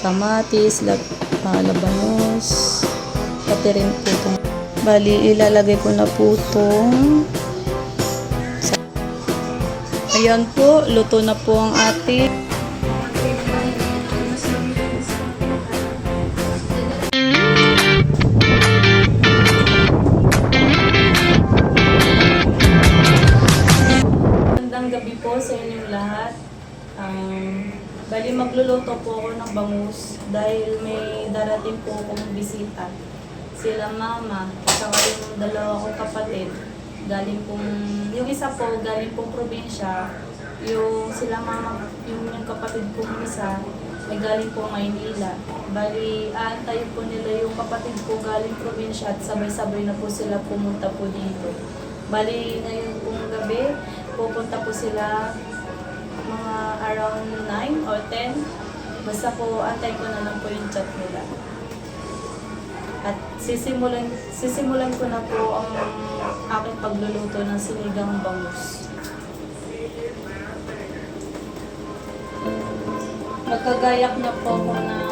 kamatis, labanos, pati rin po itong. Bali, ilalagay ko na po itong. Ayan po, luto na po ang ating. Magandang gabi po sa inyong lahat. Bali, magluluto po ako ng bangus dahil may darating po akong bisita. Sila mama, saka yung dalawa kong kapatid. Galing pong, yung isa po galing pong probinsya, yung sila mama, yung kapatid kong isa, ay galing po Maynila. Bali, aantayin po nila yung kapatid ko galing probinsya at sabay-sabay na po sila pumunta po dito. Bali, ngayon pong gabi, pupunta po sila mga around 9 or 10. Basta po, antay ko na lang po yung chat nila. At sisimulan ko na po ang aking pagluluto ng sinigang bangus. Magkagayak na po ako ng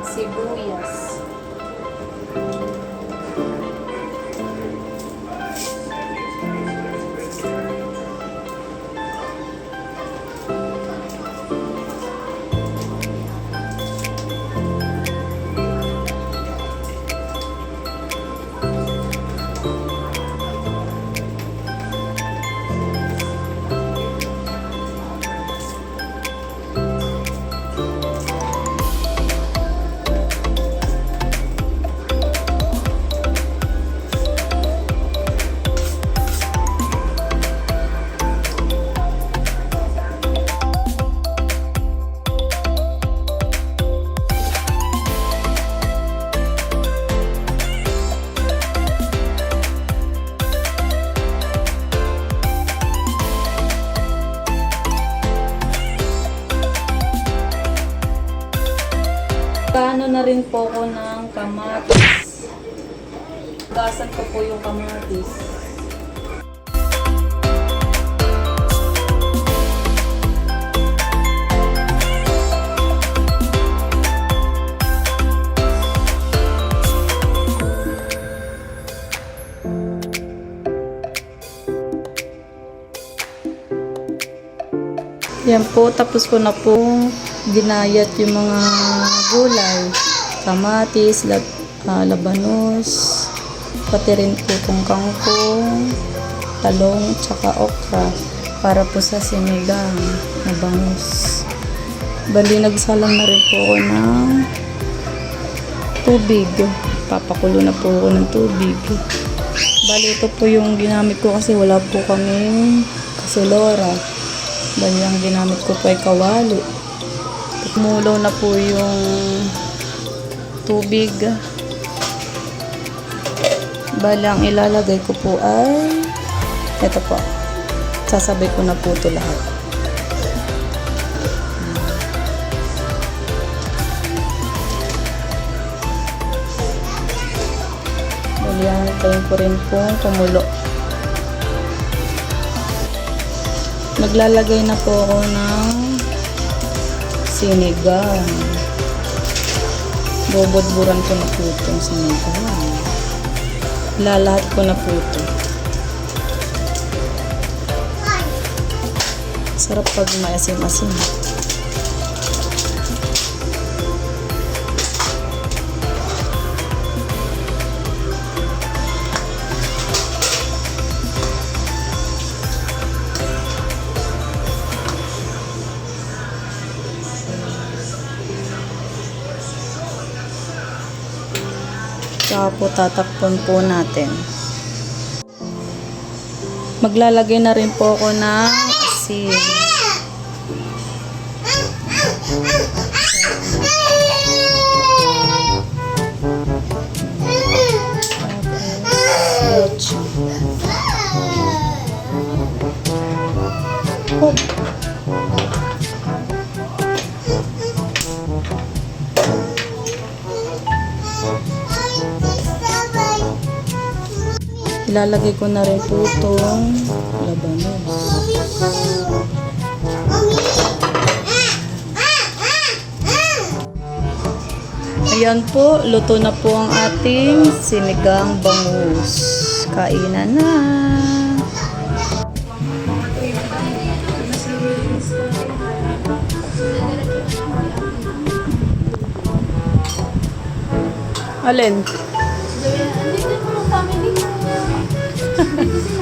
sibuyas. Kaano na rin po ko ng kamatis. Gasan ko po yung kamatis. Yan po, tapos ko na pong ginayat yung mga gulay, kamatis, labanos, pati rin po itong kangkong, talong, tsaka okra para po sa sinigang na bangus. Bali, nagsalang na rin po ako ng tubig. Papakulo na po ako ng tubig. Bali, ito po yung ginamit ko kasi wala po kaming kasilora. Bali, ang ginamit ko po ay kawali. Kumulo na po yung tubig. Bali, ang ilalagay ko po ay ito po. Sasabay ko na po ito lahat. Bali, hintayin ko rin po kumulo. Naglalagay na po ako ng sinigang. Bobodburan ko na po itong sinigang. Lalahat ko na po ito. Sarap pag maasim-asim. Saka po tatakpan po natin. Maglalagay na rin po ako ng asin. Ilalagay ko na rin po itong labanos. Ayan po, luto na po ang ating sinigang bangus. Kainan na. Alin? Andito yung mga family ko.